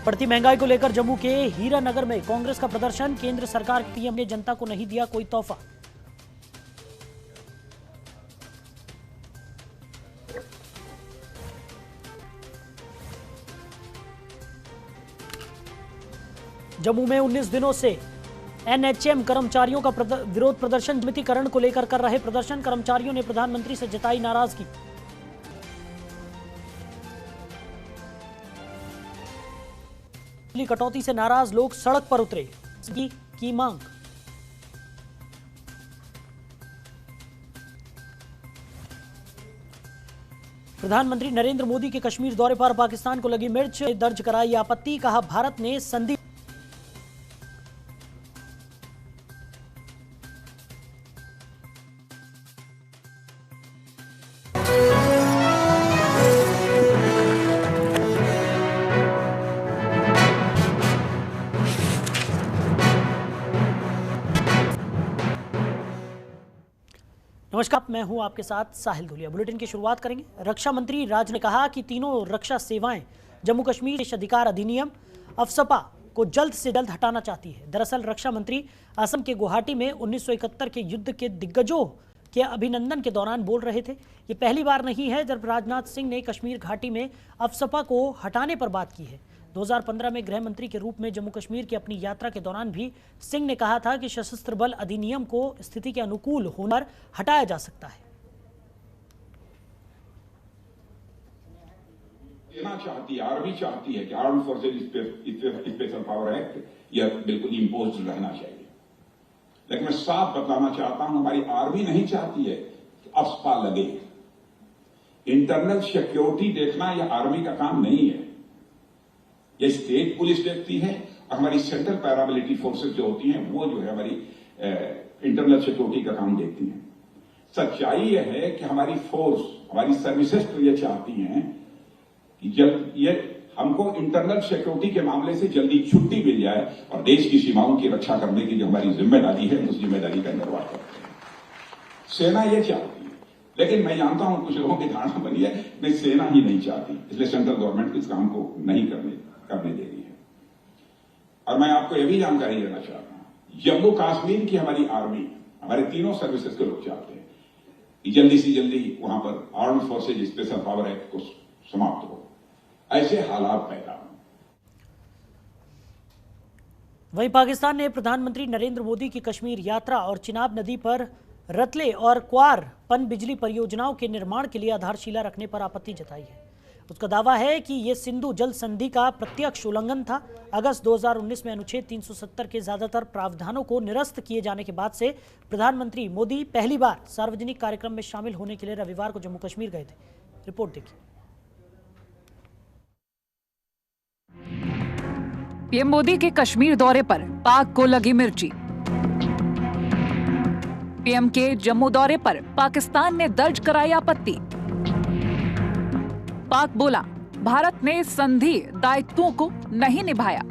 बढ़ती महंगाई को लेकर जम्मू के हीरानगर में कांग्रेस का प्रदर्शन। केंद्र सरकार के पीएम ने जनता को नहीं दिया कोई तोहफा। जम्मू में 19 दिनों से एनएचएम कर्मचारियों का विरोध प्रदर्शन। नियमितीकरण को लेकर कर रहे प्रदर्शन। कर्मचारियों ने प्रधानमंत्री से जताई नाराजगी। कटौती से नाराज लोग सड़क पर उतरे की मांग। प्रधानमंत्री नरेंद्र मोदी के कश्मीर दौरे पर पाकिस्तान को लगी मिर्च। दर्ज कराई आपत्ति। कहा भारत ने संधि नमस्कार, मैं हूं आपके साथ साहिल धुलिया। बुलेटिन की शुरुआत करेंगे। रक्षा मंत्री राज ने कहा कि तीनों रक्षा सेवाएं जम्मू कश्मीर विशेष अधिकार अधिनियम अफसपा को जल्द से जल्द हटाना चाहती है। दरअसल रक्षा मंत्री असम के गुवाहाटी में 1971 के युद्ध के दिग्गजों के अभिनंदन के दौरान बोल रहे थे। ये पहली बार नहीं है जब राजनाथ सिंह ने कश्मीर घाटी में अफसपा को हटाने पर बात की है। 2015 में गृह मंत्री के रूप में जम्मू कश्मीर की अपनी यात्रा के दौरान भी सिंह ने कहा था कि सशस्त्र बल अधिनियम को स्थिति के अनुकूल होने पर हटाया जा सकता है। सेना चाहती है, आर्मी चाहती है कि armed forces special power act यह बिल्कुल इम्पोज्ड रहना चाहिए। लेकिन मैं साफ बताना चाहता हूं, हमारी आर्मी नहीं चाहती है कि अफसपा लगे। इंटरनल सिक्योरिटी देखना यह आर्मी का काम नहीं है, ये स्टेट पुलिस देखती है। और हमारी सेंट्रल पैरामिलिट्री फोर्सेस जो होती हैं वो जो है हमारी इंटरनल सिक्योरिटी का काम देखती हैं। सच्चाई यह है कि हमारी फोर्स, हमारी सर्विसेज तो ये चाहती हैं कि ये हमको इंटरनल सिक्योरिटी के मामले से जल्दी छुट्टी मिल जाए और देश की सीमाओं की रक्षा करने की जो हमारी जिम्मेदारी है उस जिम्मेदारी का निर्वाह करते हैं। सेना ये चाहती है, लेकिन मैं जानता हूं कुछ लोगों की धारणा बनी है कि सेना ही नहीं चाहती, इसलिए सेंट्रल गवर्नमेंट इस काम को नहीं करने दे रही है। और मैं आपको यह भी जानकारी देना चाहता हूं, जम्मू कश्मीर की हमारी आर्मी, हमारे तीनों सर्विसेज के लोग चाहते हैं कि जल्दी से जल्दी वहां पर armed forces special power act को समाप्त हो, ऐसे हालात पैदा हो। वहीं पाकिस्तान ने प्रधानमंत्री नरेंद्र मोदी की कश्मीर यात्रा और चिनाब नदी पर रतले और क्वार पनबिजली परियोजनाओं के निर्माण के लिए आधारशिला रखने पर आपत्ति जताई है। उसका दावा है कि यह सिंधु जल संधि का प्रत्यक्ष उल्लंघन था। अगस्त 2019 में अनुच्छेद 370 के ज्यादातर प्रावधानों को निरस्त किए जाने के बाद से प्रधानमंत्री मोदी पहली बार सार्वजनिक कार्यक्रम में शामिल होने के लिए रविवार को जम्मू कश्मीर गए थे। रिपोर्ट देखिए। पीएम मोदी के कश्मीर दौरे पर पाक को लगी मिर्ची। पीएम के जम्मू दौरे पर पाकिस्तान ने दर्ज कराई आपत्ति। पाक बोला भारत ने संधि दायित्वों को नहीं निभाया।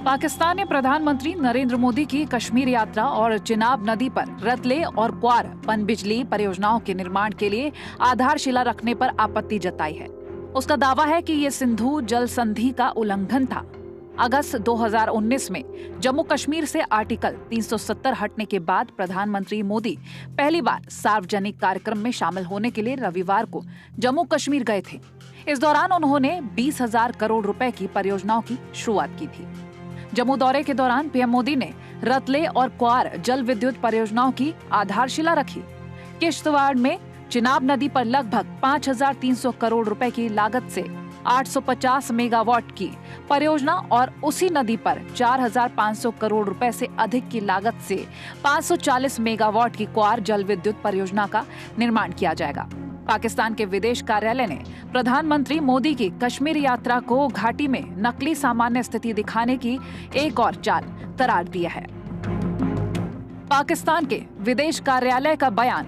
पाकिस्तान ने प्रधानमंत्री नरेंद्र मोदी की कश्मीर यात्रा और चिनाब नदी पर रतले और क्वार पनबिजली परियोजनाओं के निर्माण के लिए आधारशिला रखने पर आपत्ति जताई है। उसका दावा है कि ये सिंधु जल संधि का उल्लंघन था। अगस्त 2019 में जम्मू कश्मीर से आर्टिकल 370 हटने के बाद प्रधानमंत्री मोदी पहली बार सार्वजनिक कार्यक्रम में शामिल होने के लिए रविवार को जम्मू कश्मीर गए थे। इस दौरान उन्होंने 20,000 करोड़ रुपए की परियोजनाओं की शुरुआत की थी। जम्मू दौरे के दौरान पीएम मोदी ने रतले और क्वार जल विद्युत परियोजनाओं की आधारशिला रखी। किश्तवाड़ में चिनाब नदी पर लगभग 5,300 करोड़ रुपए की लागत से 850 मेगावाट की परियोजना और उसी नदी पर 4,500 करोड़ रुपए से अधिक की लागत से 540 मेगावाट की क्वार जल विद्युत परियोजना का निर्माण किया जाएगा। पाकिस्तान के विदेश कार्यालय ने प्रधानमंत्री मोदी की कश्मीर यात्रा को घाटी में नकली सामान्य स्थिति दिखाने की एक और चाल करार दिया है। पाकिस्तान के विदेश कार्यालय का बयान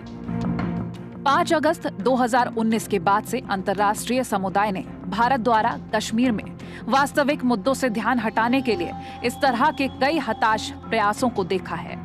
5 अगस्त 2019 के बाद से अंतर्राष्ट्रीय समुदाय ने भारत द्वारा कश्मीर में वास्तविक मुद्दों से ध्यान हटाने के लिए इस तरह के कई हताश प्रयासों को देखा है।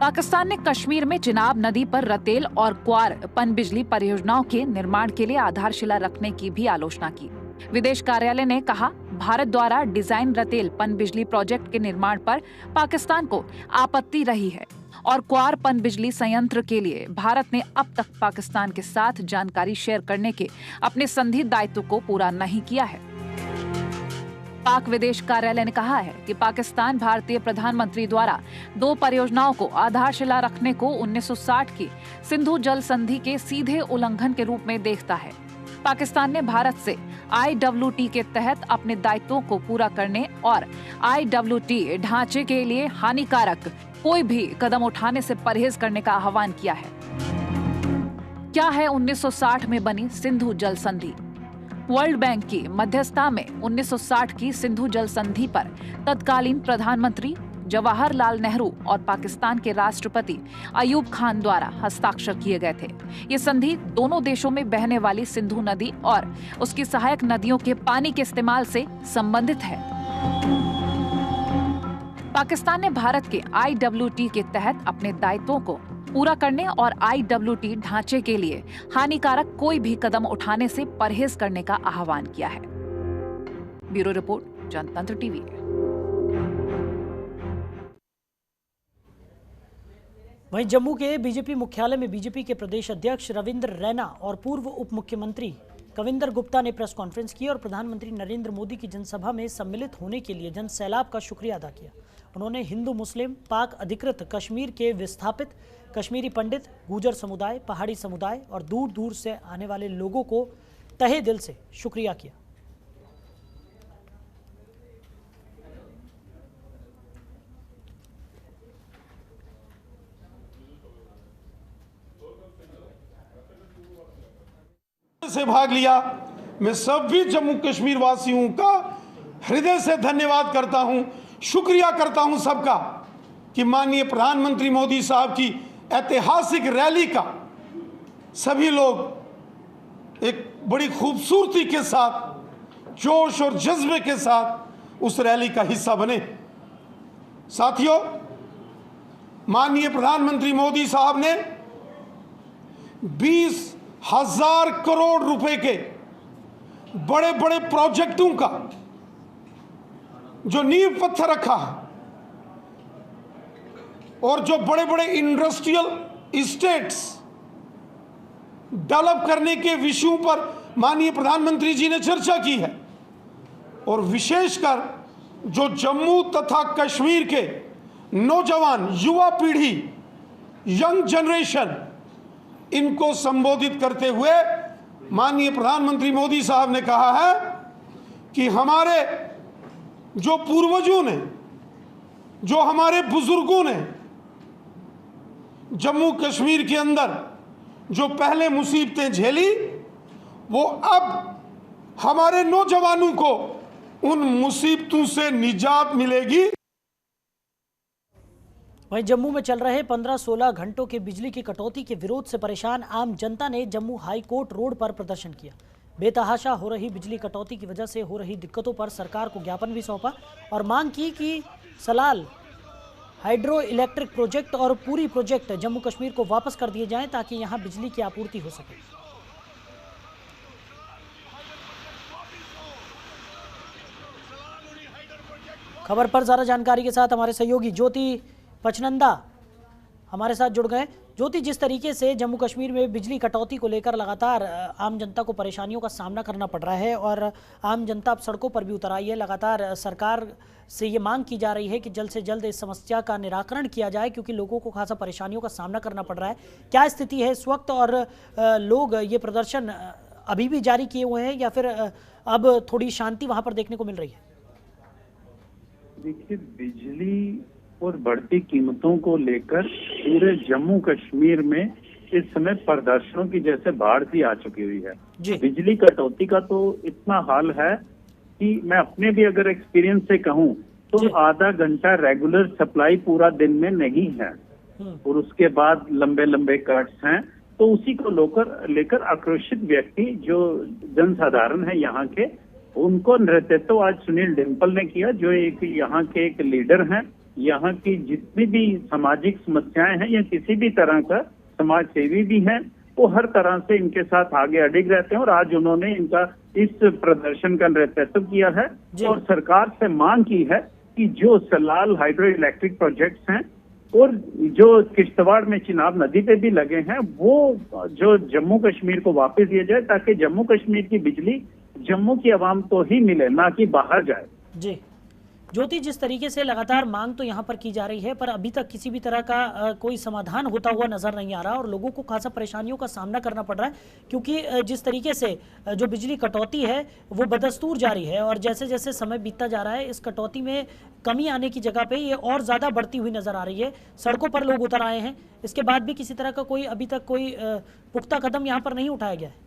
पाकिस्तान ने कश्मीर में चिनाब नदी पर रतेल और क्वार पनबिजली परियोजनाओं के निर्माण के लिए आधारशिला रखने की भी आलोचना की। विदेश कार्यालय ने कहा, भारत द्वारा डिजाइन रतेल पनबिजली प्रोजेक्ट के निर्माण पर पाकिस्तान को आपत्ति रही है और क्वार पनबिजली संयंत्र के लिए भारत ने अब तक पाकिस्तान के साथ जानकारी शेयर करने के अपने संधि दायित्व को पूरा नहीं किया है। पाक विदेश कार्यालय ने कहा है कि पाकिस्तान भारतीय प्रधानमंत्री द्वारा 2 परियोजनाओं को आधारशिला रखने को 1960 की सिंधु जल संधि के सीधे उल्लंघन के रूप में देखता है। पाकिस्तान ने भारत से IWT के तहत अपने दायित्वों को पूरा करने और IWT ढांचे के लिए हानिकारक कोई भी कदम उठाने से परहेज करने का आह्वान किया है। क्या है 1960 में बनी सिंधु जल संधि? वर्ल्ड बैंक की मध्यस्थता में 1960 की सिंधु जल संधि पर तत्कालीन प्रधानमंत्री जवाहरलाल नेहरू और पाकिस्तान के राष्ट्रपति अयूब खान द्वारा हस्ताक्षर किए गए थे। ये संधि दोनों देशों में बहने वाली सिंधु नदी और उसकी सहायक नदियों के पानी के इस्तेमाल से संबंधित है। पाकिस्तान ने भारत के IWT के तहत अपने दायित्वों को पूरा करने और IWT ढांचे के लिए हानिकारक कोई भी कदम उठाने से परहेज करने का आह्वान किया है। ब्यूरो रिपोर्ट, जनतंत्र टीवी। वहीं जम्मू के बीजेपी मुख्यालय में बीजेपी के प्रदेश अध्यक्ष रविंद्र रैना और पूर्व उप मुख्यमंत्री कविंदर गुप्ता ने प्रेस कॉन्फ्रेंस की और प्रधानमंत्री नरेंद्र मोदी की जनसभा में सम्मिलित होने के लिए जनसैलाब का शुक्रिया अदा किया। उन्होंने हिंदू मुस्लिम पाक अधिकृत कश्मीर के विस्थापित कश्मीरी पंडित, गुर्जर समुदाय, पहाड़ी समुदाय और दूर दूर से आने वाले लोगों को तहे दिल से शुक्रिया किया। से भाग लिया, मैं सभी जम्मू कश्मीर वासियों का हृदय से धन्यवाद करता हूं, शुक्रिया करता हूं सबका कि माननीय प्रधानमंत्री मोदी साहब की ऐतिहासिक रैली का सभी लोग एक बड़ी खूबसूरती के साथ, जोश और जज्बे के साथ उस रैली का हिस्सा बने। साथियों, माननीय प्रधानमंत्री मोदी साहब ने 20,000 करोड़ रुपए के बड़े बड़े प्रोजेक्टों का जो नींव पत्थर रखा है और जो बड़े बड़े इंडस्ट्रियल इस्टेट्स डेवलप करने के विषयों पर माननीय प्रधानमंत्री जी ने चर्चा की है और विशेषकर जो जम्मू तथा कश्मीर के नौजवान, युवा पीढ़ी, यंग जनरेशन, इनको संबोधित करते हुए माननीय प्रधानमंत्री मोदी साहब ने कहा है कि हमारे जो पूर्वजों ने, जो हमारे बुजुर्गों ने जम्मू कश्मीर के अंदर जो पहले मुसीबतें झेली, वो अब हमारे नौजवानों को उन मुसीबतों से निजात मिलेगी। वहीं जम्मू में चल रहे 15-16 घंटों के बिजली की कटौती के विरोध से परेशान आम जनता ने जम्मू हाई कोर्ट रोड पर प्रदर्शन किया। बेतहाशा हो रही बिजली कटौती की वजह से हो रही दिक्कतों पर सरकार को ज्ञापन भी सौंपा और मांग की कि सलाल हाइड्रो इलेक्ट्रिक प्रोजेक्ट और पूरी प्रोजेक्ट जम्मू कश्मीर को वापस कर दिए जाएं ताकि यहां बिजली की आपूर्ति हो सके। खबर पर ज्यादा जानकारी के साथ हमारे सहयोगी ज्योति पचनंदा हमारे साथ जुड़ गए। ज्योति, जिस तरीके से जम्मू कश्मीर में बिजली कटौती को लेकर लगातार आम जनता को परेशानियों का सामना करना पड़ रहा है और आम जनता अब सड़कों पर भी उतर आई है, लगातार सरकार से ये मांग की जा रही है कि जल्द से जल्द इस समस्या का निराकरण किया जाए क्योंकि लोगों को खासा परेशानियों का सामना करना पड़ रहा है। क्या स्थिति है इस वक्त और लोग ये प्रदर्शन अभी भी जारी किए हुए हैं या फिर अब थोड़ी शांति वहाँ पर देखने को मिल रही है? देखिए, बिजली और बढ़ती कीमतों को लेकर पूरे जम्मू कश्मीर में इस समय प्रदर्शनों की जैसे बाढ़ सी आ चुकी हुई है। बिजली कटौती का तो इतना हाल है कि मैं अपने भी अगर एक्सपीरियंस से कहूँ तो आधा घंटा रेगुलर सप्लाई पूरा दिन में नहीं है और उसके बाद लंबे लंबे कट्स हैं। तो उसी को लेकर आक्रोशित व्यक्ति जो जनसाधारण है यहाँ के, उनको नेतृत्व आज सुनील डिम्पल ने किया, जो एक यहाँ के एक लीडर हैं। यहाँ की जितनी भी सामाजिक समस्याएं हैं या किसी भी तरह का समाज सेवी भी हैं, वो हर तरह से इनके साथ आगे अडिग रहते हैं। और आज उन्होंने इनका इस प्रदर्शन का नेतृत्व किया है और सरकार से मांग की है कि जो सलाल हाइड्रो इलेक्ट्रिक प्रोजेक्ट्स हैं और जो किश्तवाड़ में चिनाब नदी पे भी लगे हैं, वो जो जम्मू कश्मीर को वापस दिया जाए, ताकि जम्मू कश्मीर की बिजली जम्मू की आवाम को ही मिले, ना कि बाहर जाए। जी ज्योति, जिस तरीके से लगातार मांग तो यहाँ पर की जा रही है, पर अभी तक किसी भी तरह का कोई समाधान होता हुआ नजर नहीं आ रहा और लोगों को खासा परेशानियों का सामना करना पड़ रहा है, क्योंकि जिस तरीके से जो बिजली कटौती है वो बदस्तूर जारी है और जैसे जैसे समय बीतता जा रहा है इस कटौती में कमी आने की जगह पे ये और ज़्यादा बढ़ती हुई नजर आ रही है। सड़कों पर लोग उतर आए हैं, इसके बाद भी किसी तरह का कोई अभी तक कोई पुख्ता कदम यहाँ पर नहीं उठाया गया है।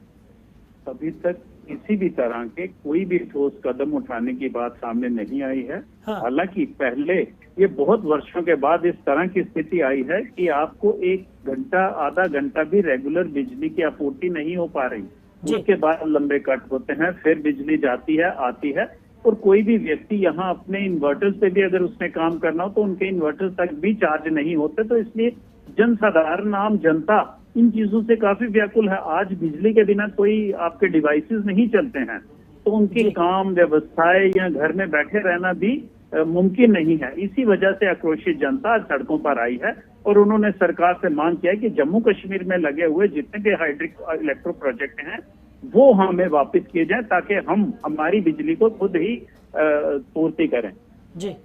अभी तक किसी भी तरह के कोई भी ठोस कदम उठाने की बात सामने नहीं आई है। हालांकि पहले ये बहुत वर्षों के बाद इस तरह की स्थिति आई है कि आपको 1 घंटा आधा घंटा भी रेगुलर बिजली की आपूर्ति नहीं हो पा रही। उसके बाद लंबे कट होते हैं, फिर बिजली जाती है आती है और कोई भी व्यक्ति यहाँ अपने इन्वर्टर्स पे भी अगर उसने काम करना हो तो उनके इन्वर्टर्स तक भी चार्ज नहीं होते। तो इसलिए जनसाधारण आम जनता इन चीजों से काफी व्याकुल है। आज बिजली के बिना कोई आपके डिवाइसेस नहीं चलते हैं, तो उनके काम व्यवस्थाएं या घर में बैठे रहना भी मुमकिन नहीं है। इसी वजह से आक्रोशित जनता सड़कों पर आई है और उन्होंने सरकार से मांग किया है कि जम्मू कश्मीर में लगे हुए जितने भी हाइड्रो इलेक्ट्रो प्रोजेक्ट हैं वो हमें वापस किए जाए, ताकि हम हमारी बिजली को खुद ही पूर्ति करें। जी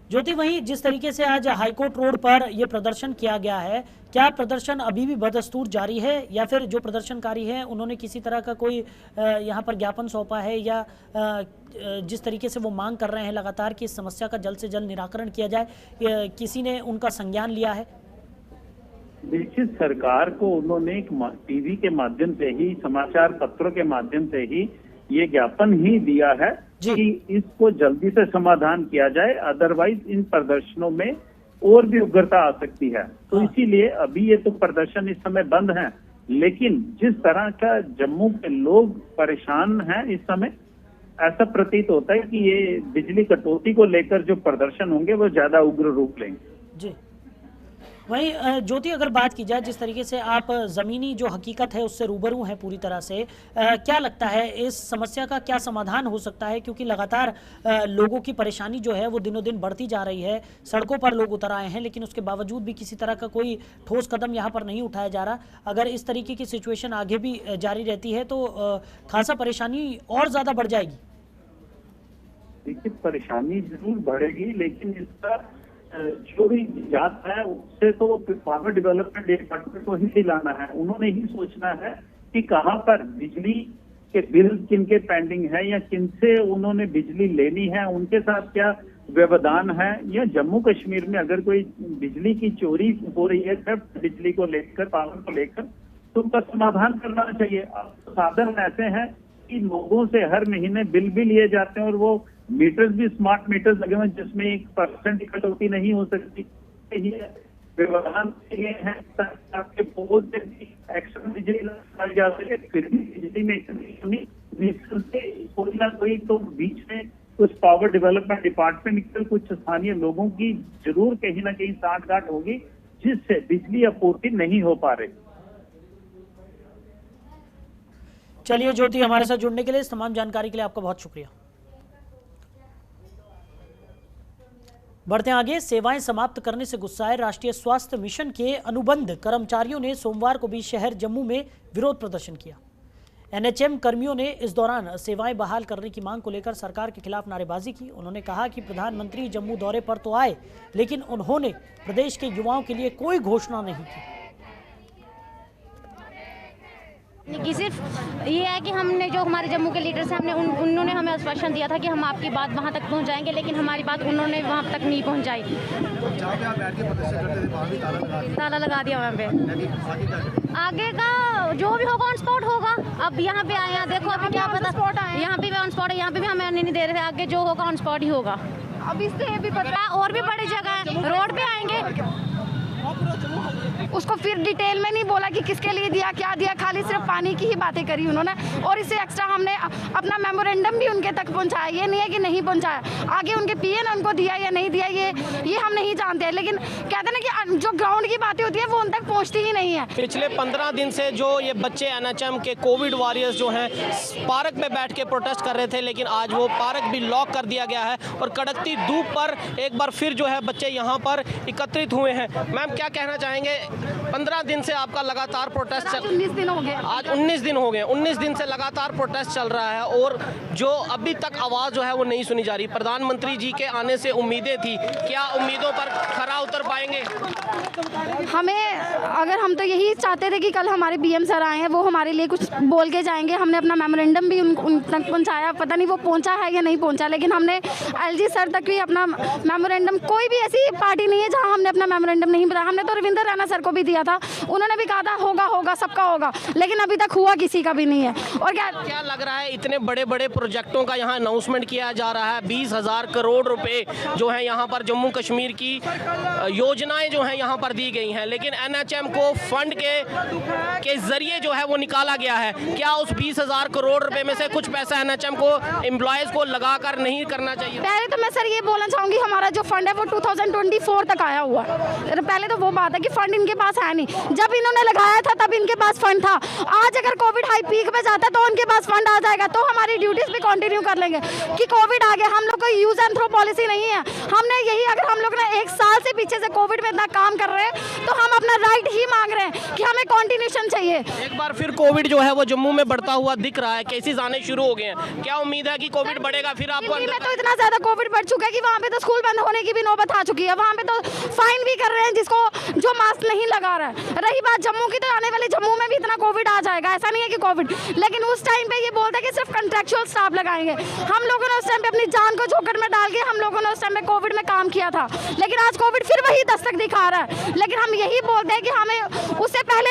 ज्योति, वहीं जिस तरीके से आज हाईकोर्ट रोड पर यह प्रदर्शन किया गया है, क्या प्रदर्शन अभी भी बदस्तूर जारी है या फिर जो प्रदर्शनकारी हैं उन्होंने किसी तरह का कोई यहाँ पर ज्ञापन सौंपा है या जिस तरीके से वो मांग कर रहे हैं लगातार कि इस समस्या का जल्द से जल्द निराकरण किया जाए, किसी ने उनका संज्ञान लिया है? देखिए, सरकार को उन्होंने एक टीवी के माध्यम से ही, समाचार पत्रों के माध्यम से ही ये ज्ञापन ही दिया है कि इसको जल्दी से समाधान किया जाए, अदरवाइज इन प्रदर्शनों में और भी उग्रता आ सकती है। तो इसीलिए अभी ये तो प्रदर्शन इस समय बंद है, लेकिन जिस तरह का जम्मू के लोग परेशान हैं इस समय, ऐसा प्रतीत होता है कि ये बिजली कटौती को लेकर जो प्रदर्शन होंगे वो ज्यादा उग्र रूप लेंगे। जी वहीं ज्योति, अगर बात की जाए जिस तरीके से आप ज़मीनी जो हकीकत है उससे रूबरू हैं पूरी तरह से, क्या लगता है इस समस्या का क्या समाधान हो सकता है? क्योंकि लगातार लोगों की परेशानी जो है वो दिनों दिन बढ़ती जा रही है, सड़कों पर लोग उतर आए हैं, लेकिन उसके बावजूद भी किसी तरह का कोई ठोस कदम यहाँ पर नहीं उठाया जा रहा। अगर इस तरीके की सिचुएशन आगे भी जारी रहती है तो खासा परेशानी और ज़्यादा बढ़ जाएगी। देखिए, परेशानी जरूर बढ़ेगी, लेकिन इसका जो भी जात है उससे तो पावर डेवलपमेंट डिपार्टमेंट को ही दिलाना है। उन्होंने ही सोचना है कि कहाँ पर बिजली के बिल किनके पेंडिंग है या किनसे उन्होंने बिजली लेनी है, उनके साथ क्या व्यवधान है, या जम्मू कश्मीर में अगर कोई बिजली की चोरी हो रही है सिर्फ बिजली को लेकर, पावर को लेकर, तो उनका समाधान करना चाहिए। साधन ऐसे हैं कि लोगों से हर महीने बिल भी लिए जाते हैं और वो मीटर्स भी स्मार्ट मीटर्स लगे हुए जिसमें 1% की कटौती नहीं हो सकती। ये व्यवधान हैं आपके पोल से एक्स्ट्रा बिजली लगाई जा सके, फिर भी बिजली में कोई ना कोई तो बीच में कुछ पावर डेवलपमेंट डिपार्टमेंट के कुछ स्थानीय लोगों की जरूर कहीं ना कहीं साठगांठ होगी जिससे बिजली आपूर्ति नहीं हो पा रही। चलिए ज्योति, हमारे साथ जुड़ने के लिए, इस तमाम जानकारी के लिए आपका बहुत शुक्रिया। बढ़ते आगे, सेवाएं समाप्त करने से गुस्साए राष्ट्रीय स्वास्थ्य मिशन के अनुबंध कर्मचारियों ने सोमवार को भी शहर जम्मू में विरोध प्रदर्शन किया। एनएचएम कर्मियों ने इस दौरान सेवाएं बहाल करने की मांग को लेकर सरकार के खिलाफ नारेबाजी की। उन्होंने कहा कि प्रधानमंत्री जम्मू दौरे पर तो आए, लेकिन उन्होंने प्रदेश के युवाओं के लिए कोई घोषणा नहीं की। कि सिर्फ ये है कि हमने जो हमारे जम्मू के लीडर्स हैं, हमने उन्होंने हमें आश्वासन दिया था कि हम आपकी बात वहाँ तक पहुँचाएंगे, लेकिन हमारी बात उन्होंने वहाँ तक नहीं पहुँचाई। ताला लगा दिया वहाँ पे। आगे का जो भी होगा ऑन स्पॉट होगा। अब यहाँ पे आए हैं, देखो अभी क्या पता, यहाँ पे भी ऑन स्पॉट है, यहाँ पे भी हमें नहीं दे रहे थे। आगे जो होगा ऑन स्पॉट ही होगा। अब इससे भी पता और भी बड़ी जगह है, रोड पे आएंगे। उसको फिर डिटेल में नहीं बोला कि किसके लिए दिया, क्या दिया, खाली सिर्फ पानी की ही बातें करी उन्होंने। और इससे एक्स्ट्रा हमने अपना मेमोरेंडम भी उनके तक पहुंचाया, ये नहीं है कि नहीं पहुंचाया। आगे उनके पीए ने उनको दिया या नहीं दिया ये हम नहीं जानते, लेकिन कहते हैं ना कि जो ग्राउंड की बातें होती है वो उन तक पहुंचती ही नहीं है। पिछले 15 दिन से जो ये बच्चे एनएचएम के कोविड वॉरियर्स जो हैं पार्क में बैठ के प्रोटेस्ट कर रहे थे, लेकिन आज वो पार्क भी लॉक कर दिया गया है और कड़कती धूप पर एक बार फिर जो है बच्चे यहाँ पर एकत्रित हुए हैं। मैम क्या कहना चाहेंगे, 15 दिन से आपका लगातार प्रोटेस्ट 19 दिन हो गए, आज 19 दिन हो गए, 19 दिन से लगातार प्रोटेस्ट चल रहा है और जो अभी तक आवाज़ जो है वो नहीं सुनी जा रही। प्रधानमंत्री जी के आने से उम्मीदें थी, क्या उम्मीदों पर खरा उतर पाएंगे? हम तो यही चाहते थे कि कल हमारे बीएम सर आए हैं, वो हमारे लिए कुछ बोल के जाएंगे। हमने अपना मेमोरेंडम भी उन तक पहुंचाया, पता नहीं वो पहुंचा है या नहीं पहुंचा, लेकिन हमने एलजी सर तक भी अपना मेमोरेंडम, कोई भी ऐसी पार्टी नहीं है जहां हमने अपना मेमोरेंडम नहीं बताया। हमने तो रविंदर रैना सर को भी दिया था, उन्होंने भी कहा था होगा सबका होगा, लेकिन अभी तक हुआ किसी का भी नहीं है। और क्या लग रहा है, इतने बड़े बड़े प्रोजेक्टों का यहाँ अनाउंसमेंट किया जा रहा है, 20,000 करोड़ रुपए जो है यहाँ पर जम्मू कश्मीर की योजनाएं जो है यहाँ पर दी गई हैं, लेकिन एनएचएम को फंड के जरिए जो है वो निकाला गया है। क्या उस 20,000 करोड़ रुपए में से कुछ पैसा एनएचएम को एम्प्लॉयज को लगाकर नहीं करना चाहिए? पहले तो मैं सर ये बोलना चाहूंगी, हमारा जो फंड है वो 2024 तक आया हुआ है। पहले तो वो बात है कि फंड इनके पास है नहीं, जब इन्होंने लगाया था तब इनके पास फंड था। आज अगर कोविड हाई पीक पे जाता है तो उनके पास फंड आ जाएगा, तो हमारी ड्यूटीज भी कंटिन्यू कर लेंगे कि कोविड आ गया। हम लोग को यूज एंड थ्रो पॉलिसी नहीं है, हमने यही, अगर हम लोग ने 1 साल से पीछे से कोविड में इतना काम कर रहे हैं तो हम अपना राइट ही मांग रहे हैं कि हमें कंटिन्यूशन चाहिए। एक बार फिर कोविड जो है वो जम्मू में बढ़ता हुआ दिख रहा है, केसेस आने शुरू हो गए हैं, क्या उम्मीद है कि कोविड बढ़ेगा फिर आपको? दिल्ली में तो इतना ज्यादा कोविड बढ़ चुका है कि वहाँ पे तो स्कूल बंद होने की भी नौबत आ चुकी है, वहाँ पे तो फाइन भी कर रहे हैं जिसको जो मास्क नहीं लगा रहा है। रही बात जम्मू की, तो आने वाले जम्मू में भी इतना कोविड आ जाएगा, ऐसा नहीं है कि कोविड, लेकिन उस टाइम पे ये बोलते हैं कि सिर्फ कंट्रेक्चुअल स्टाफ लगाएंगे। हम लोगों ने उस टाइम पे अपनी जान को जोखिम में डाल के हम लोगों ने उस टाइम पे कोविड में काम किया था, लेकिन आज कोविड फिर वही दस्तक दिखा रहा है। लेकिन हम यही बोलते हैं कि हमें उससे पहले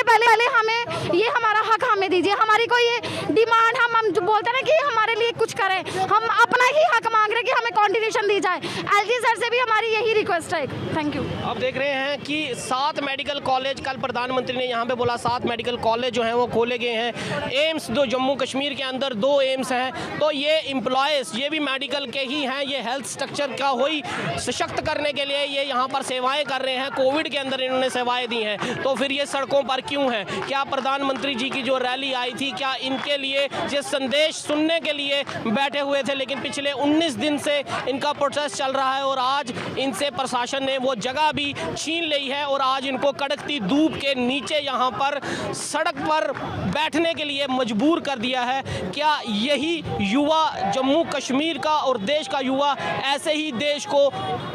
हमें ये हमारा हक हमें दीजिए। हमारी कोई ये डिमांड, हम जो बोलते हैं ना कि हमारे लिए कुछ करें, हम अपना ही हक मांग रहे हैं कि हमें कंटिन्यूशन दी जाए। एलजी सर से भी हमारी यही रिक्वेस्ट है। Thank you. अब देख रहे हैं कि 7 मेडिकल कॉलेज, कल प्रधानमंत्री ने यहाँ पे बोला 7 मेडिकल कॉलेज जो हैं वो खोले गए हैं। एम्स जो जम्मू कश्मीर के अंदर 2 एम्स हैं, तो ये एम्प्लॉयज़ ये भी मेडिकल के ही हैं, ये हेल्थ स्ट्रक्चर का वही सशक्त करने के लिए ये यहाँ पर सेवाएं कर रहे हैं। कोविड के अंदर इन्होंने सेवाएं दी हैं, तो फिर ये सड़कों पर क्यों है? क्या प्रधानमंत्री जी की जो रैली आई थी, क्या इनके लिए ये संदेश सुनने के लिए बैठे हुए थे? लेकिन पिछले 19 दिन से इनका प्रोटेस्ट चल रहा है और आज इनसे प्रशासन ने वो जगह भी छीन ली है और आज इनको कड़कती धूप के नीचे यहाँ पर सड़क पर बैठने के लिए मजबूर कर दिया है। क्या यही युवा जम्मू कश्मीर का और देश का युवा ऐसे ही देश को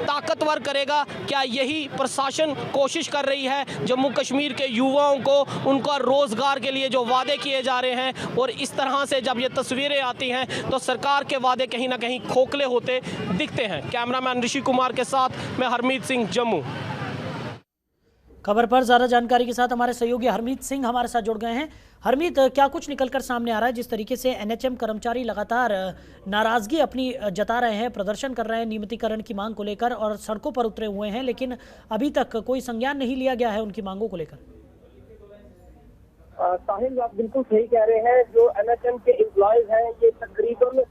ताकतवर करेगा? क्या यही प्रशासन कोशिश कर रही है जम्मू कश्मीर के युवाओं को उनका रोजगार के लिए जो वादे किए जा रहे हैं, और इस तरह से जब ये तस्वीरें आती हैं तो सरकार के वादे कहीं ना कहीं खोखले होते दिखते हैं। कैमरामैन ऋषि कुमार के साथ मैं हरमीत सिंह, जम्मू। खबर पर ज़्यादा जानकारी के साथ हमारे सहयोगी हरमीत सिंह हमारे साथ जुड़ गए हैं। हरमीत, क्या कुछ निकलकर सामने आ रहा है? जिस तरीके से एनएचएम कर्मचारी लगातार नाराजगी अपनी जता रहे हैं, प्रदर्शन कर रहे हैं नियमितीकरण की मांग को लेकर और सड़कों पर उतरे हुए हैं, लेकिन अभी तक कोई संज्ञान नहीं लिया गया है उनकी मांगों को लेकर। साहिल, आप बिल्कुल सही कह रहे हैं। जो एनएचएम के एम्प्लॉयज हैं, ये तकरीबन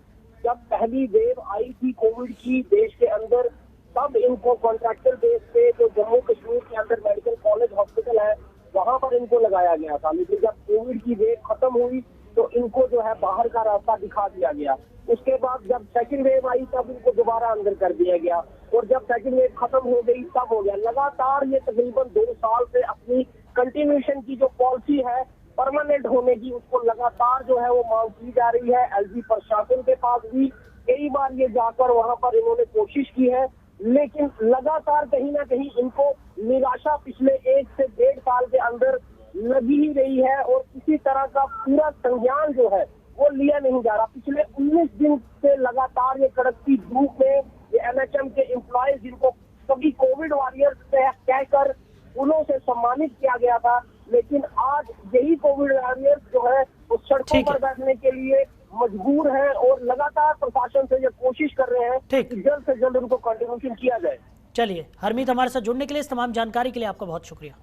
जब पहली वेव आई थी कोविड की देश के अंदर, तब इनको कॉन्ट्रैक्टर बेस पे जो जम्मू कश्मीर के अंदर मेडिकल कॉलेज हॉस्पिटल है वहां पर इनको लगाया गया था। लेकिन जब कोविड की वेव खत्म हुई तो इनको जो है बाहर का रास्ता दिखा दिया गया। उसके बाद जब सेकंड वेव आई तब इनको दोबारा अंदर कर दिया गया, और जब सेकंड वेव खत्म हो गई तब हो गया। लगातार ये तकरीबन 2 साल से अपनी कंटिन्यूएशन की जो पॉलिसी है परमानेंट होने की, उसको लगातार जो है वो मांग की जा रही है। एलजी प्रशासन के पास भी कई बार ये जाकर वहां पर इन्होंने कोशिश की है, लेकिन लगातार कहीं ना कहीं इनको निराशा पिछले 1 से 1.5 साल के अंदर लगी ही रही है, और किसी तरह का पूरा संज्ञान जो है वो लिया नहीं जा रहा। पिछले 19 दिन से लगातार ये कड़कती धूप में ये एनएचएम के एम्प्लॉयज, जिनको सभी कोविड वॉरियर्स कहकर फूलों से सम्मानित किया गया था, लेकिन आज यही कोविड वॉरियर्स जो है वो सड़कों पर बैठने के लिए मजबूर है, और लगातार प्रशासन से ये कोशिश कर रहे हैं कि जल्द से जल्द उनको कंटिन्यूशन किया जाए। चलिए हरमीत, हमारे साथ जुड़ने के लिए, इस तमाम जानकारी के लिए आपका बहुत शुक्रिया।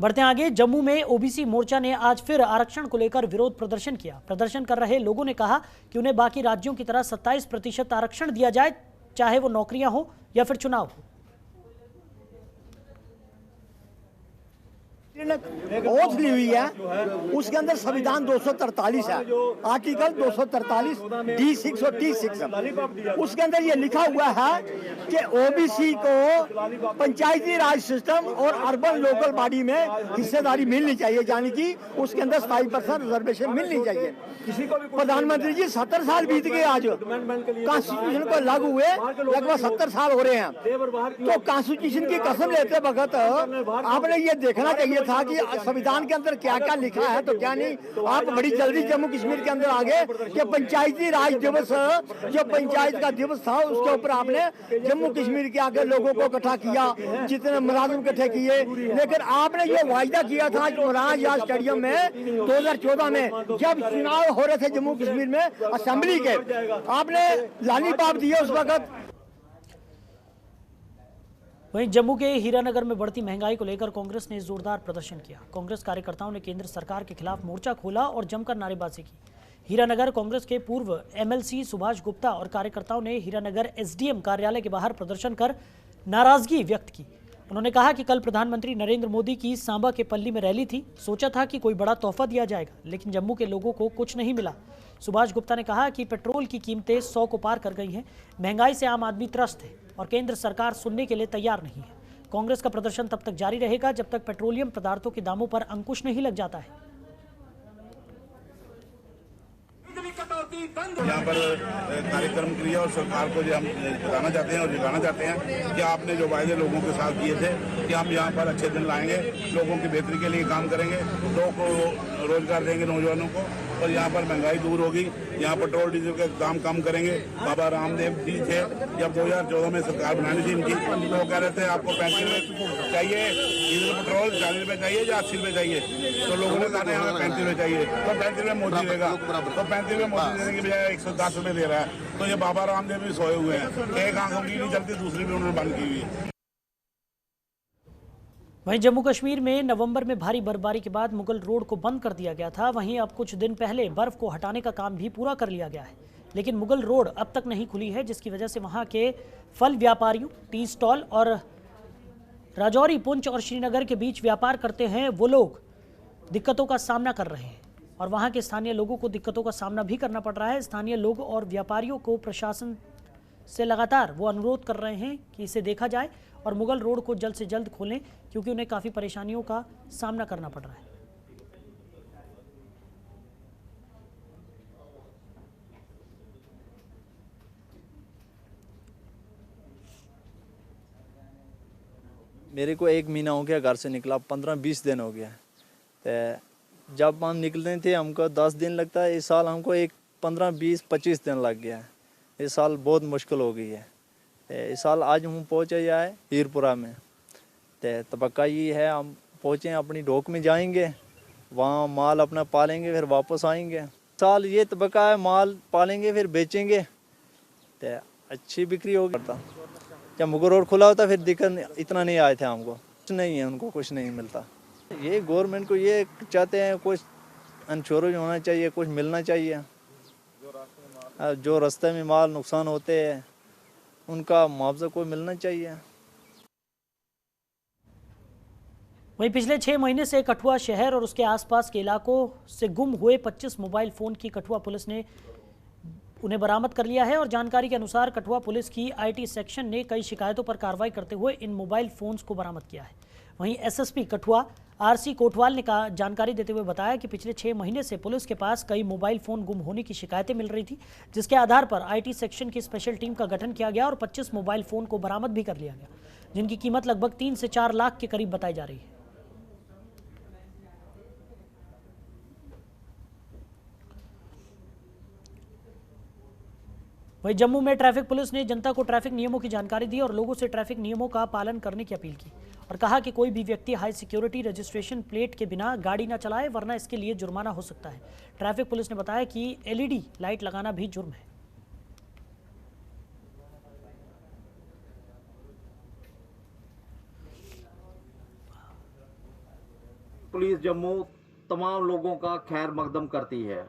बढ़ते आगे, जम्मू में ओबीसी मोर्चा ने आज फिर आरक्षण को लेकर विरोध प्रदर्शन किया। प्रदर्शन कर रहे लोगों ने कहा कि उन्हें बाकी राज्यों की तरह 27% आरक्षण दिया जाए, चाहे वो नौकरियां हो या फिर चुनाव हो। ओथ ली हुई है, उसके अंदर संविधान 243 है, आर्टिकल 243 D6 और T6। उसके अंदर ये लिखा हुआ है कि ओबीसी को पंचायती राज सिस्टम और अर्बन लोकल बॉडी में हिस्सेदारी मिलनी चाहिए, यानी कि उसके अंदर 27% रिजर्वेशन मिलनी चाहिए। प्रधानमंत्री जी 70 साल बीत गए, आज कॉन्स्टिट्यूशन को लागू हुए लगभग 70 साल हो रहे हैं। तो कॉन्स्टिट्यूशन की कसम लेते वक्त आपने ये देखना चाहिए था कि संविधान के अंदर क्या क्या लिखा है तो क्या नहीं। आप बड़ी जल्दी जम्मू कश्मीर के अंदर आ गए कि पंचायती राज दिवस, जो पंचायत का दिवस था, उसके ऊपर आपने जम्मू कश्मीर के आगे लोगों को इकट्ठा किया, जितने मुलाजिम इकट्ठे किए। लेकिन आपने ये वायदा किया था मौलाना आजाद स्टेडियम में 2014 में जब चुनाव हो रहे थे जम्मू कश्मीर में असेंबली के, आपने लॉलीपॉप दिए उस वक्त। वहीं जम्मू के हीरानगर में बढ़ती महंगाई को लेकर कांग्रेस ने जोरदार प्रदर्शन किया। कांग्रेस कार्यकर्ताओं ने केंद्र सरकार के खिलाफ मोर्चा खोला और जमकर नारेबाजी की। हीरानगर कांग्रेस के पूर्व एमएलसी सुभाष गुप्ता और कार्यकर्ताओं ने हीरानगर एसडीएम कार्यालय के बाहर प्रदर्शन कर नाराजगी व्यक्त की। उन्होंने कहा कि कल प्रधानमंत्री नरेंद्र मोदी की सांबा के पल्ली में रैली थी, सोचा था कि कोई बड़ा तोहफा दिया जाएगा, लेकिन जम्मू के लोगों को कुछ नहीं मिला। सुभाष गुप्ता ने कहा कि पेट्रोल की कीमतें 100 को पार कर गई हैं, महंगाई से आम आदमी त्रस्त है और केंद्र सरकार सुनने के लिए तैयार नहीं है। कांग्रेस का प्रदर्शन तब तक जारी रहेगा जब तक पेट्रोलियम पदार्थों के दामों पर अंकुश नहीं लग जाता है। यहाँ पर कार्यक्रम के लिए और सरकार को जो हम बताना चाहते हैं और दिखाना चाहते हैं कि आपने जो वायदे लोगों के साथ किए थे कि हम यहाँ पर अच्छे दिन लाएंगे, लोगों की बेहतरी के लिए काम करेंगे, लोगों को रोजगार देंगे, नौजवानों को, और यहाँ पर महंगाई दूर होगी, यहाँ पेट्रोल डीजल के दाम कम करेंगे। बाबा रामदेव जी थे, जब 2014 में सरकार बनानी थी इनकी, तो कह रहे थे आपको 35 रुपये चाहिए डीजल पेट्रोल, 40 रुपये चाहिए या 80 रुपये चाहिए, तो लोगों ने कहा हमें 35 रुपये चाहिए, तो 35 रुपये मोदी देगा, तो 35 रुपये मोदी देने की बजाय 110 रुपये दे रहा है। तो ये बाबा रामदेव भी सोए हुए हैं, एक आंखों की नहीं चलती, दूसरी भी उन्होंने बंद की हुई है। वहीं जम्मू कश्मीर में नवंबर में भारी बर्फबारी के बाद मुगल रोड को बंद कर दिया गया था। वहीं अब कुछ दिन पहले बर्फ को हटाने का काम भी पूरा कर लिया गया है, लेकिन मुगल रोड अब तक नहीं खुली है, जिसकी वजह से वहां के फल व्यापारियों, टी स्टॉल और राजौरी, पुंछ और श्रीनगर के बीच व्यापार करते हैं वो लोग दिक्कतों का सामना कर रहे हैं और वहां के स्थानीय लोगों को दिक्कतों का सामना भी करना पड़ रहा है। स्थानीय लोग और व्यापारियों को प्रशासन से लगातार वो अनुरोध कर रहे हैं कि इसे देखा जाए और मुगल रोड को जल्द से जल्द खोलें, क्योंकि उन्हें काफ़ी परेशानियों का सामना करना पड़ रहा है। मेरे को 1 महीना हो गया घर से निकला, 15-20 दिन हो गया। तो जब हम निकलते थे हमको 10 दिन लगता है, इस साल हमको 15-20-25 दिन लग गया है। इस साल बहुत मुश्किल हो गई है। इस साल आज हम पहुँचे जाए हीरपुरा में, तो तबक्का ये है हम पहुँचे अपनी ढोक में जाएंगे, वहाँ माल अपना पालेंगे, फिर वापस आएंगे। साल ये तबक्का है, माल पालेंगे फिर बेचेंगे, तो अच्छी बिक्री होगी। जब मुगल रोड खुला होता फिर दिक्कत इतना नहीं आए थे हमको, कुछ नहीं है, उनको कुछ नहीं मिलता। ये गवर्नमेंट को ये चाहते हैं कुछ इंश्योरेंस होना चाहिए, कुछ मिलना चाहिए। जो रास्ते में माल नुकसान होते हैं उनका मुआवजा को मिलना चाहिए। वहीं पिछले 6 महीने से कठुआ शहर और उसके आसपास के इलाकों से गुम हुए 25 मोबाइल फ़ोन की कठुआ पुलिस ने उन्हें बरामद कर लिया है और जानकारी के अनुसार कठुआ पुलिस की आईटी सेक्शन ने कई शिकायतों पर कार्रवाई करते हुए इन मोबाइल फ़ोन्स को बरामद किया है। वहीं एसएसपी कठुआ आरसी कोटवाल ने जानकारी देते हुए बताया कि पिछले 6 महीने से पुलिस के पास कई मोबाइल फ़ोन गुम होने की शिकायतें मिल रही थी, जिसके आधार पर आईटी सेक्शन की स्पेशल टीम का गठन किया गया और 25 मोबाइल फ़ोन को बरामद भी कर लिया गया, जिनकी कीमत लगभग 3 से 4 लाख के करीब बताई जा रही है। वहीं जम्मू में ट्रैफिक पुलिस ने जनता को ट्रैफिक नियमों की जानकारी दी और लोगों से ट्रैफिक नियमों का पालन करने की अपील की और कहा कि कोई भी व्यक्ति हाई सिक्योरिटी रजिस्ट्रेशन प्लेट के बिना गाड़ी न चलाए, वरना इसके लिए जुर्माना हो सकता है। ट्रैफिक पुलिस ने बताया कि एलईडी लाइट लगाना भी जुर्म है। पुलिस जम्मू तमाम लोगों का खैर मकदम करती है।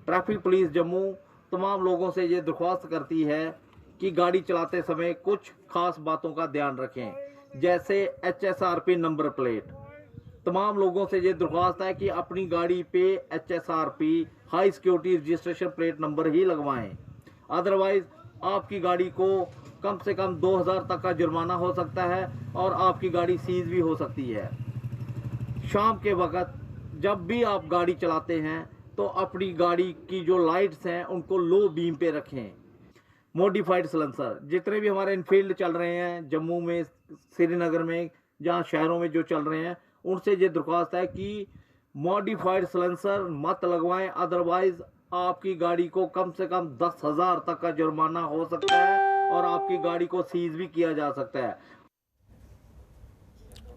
ट्रैफिक पुलिस जम्मू तमाम लोगों से ये दरख्वास्त करती है कि गाड़ी चलाते समय कुछ खास बातों का ध्यान रखें, जैसे HSRP नंबर प्लेट। तमाम लोगों से ये दरख्वास्त है कि अपनी गाड़ी पे HSRP high security registration plate number ही लगवाएं, अदरवाइज आपकी गाड़ी को कम से कम 2000 तक का जुर्माना हो सकता है और आपकी गाड़ी सीज भी हो सकती है। शाम के वक्त जब भी आप गाड़ी चलाते हैं तो अपनी गाड़ी की जो लाइट्स हैं उनको लो बीम पे रखें। मॉडिफाइड सलेंसर जितने भी हमारे इनफील्ड चल रहे हैं जम्मू में, श्रीनगर में, जहां शहरों में जो चल रहे हैं, उनसे ये दरख्वास्त है कि मॉडिफाइड सलेंसर मत लगवाएं, अदरवाइज आपकी गाड़ी को कम से कम 10,000 तक का जुर्माना हो सकता है और आपकी गाड़ी को सीज भी किया जा सकता है।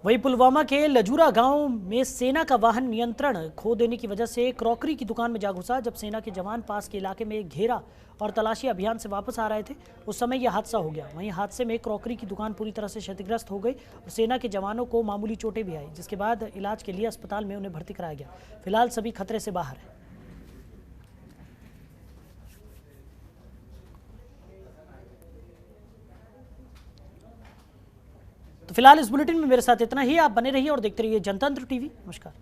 वहीं पुलवामा के लजूरा गांव में सेना का वाहन नियंत्रण खो देने की वजह से क्रॉकरी की दुकान में जा घुसा। जब सेना के जवान पास के इलाके में घेरा और तलाशी अभियान से वापस आ रहे थे, उस समय यह हादसा हो गया। वहीं हादसे में क्रॉकरी की दुकान पूरी तरह से क्षतिग्रस्त हो गई और सेना के जवानों को मामूली चोटें भी आई, जिसके बाद इलाज के लिए अस्पताल में उन्हें भर्ती कराया गया। फिलहाल सभी खतरे से बाहर हैं। तो फिलहाल इस बुलेटिन में मेरे साथ इतना ही। आप बने रहिए और देखते रहिए जनतंत्र टीवी। नमस्कार।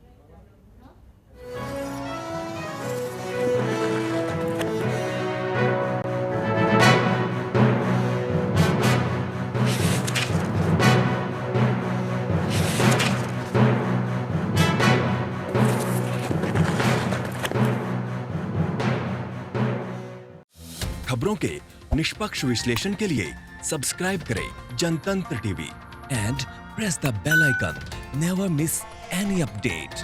खबरों के निष्पक्ष विश्लेषण के लिए सब्सक्राइब करें जनतंत्र TV and press the bell icon. Never miss any update.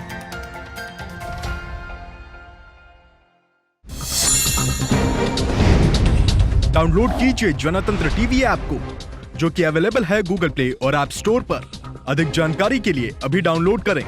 Download कीजिए जनतंत्र टीवी ऐप को, जो कि अवेलेबल है गूगल प्ले और ऐप स्टोर पर। अधिक जानकारी के लिए अभी डाउनलोड करें।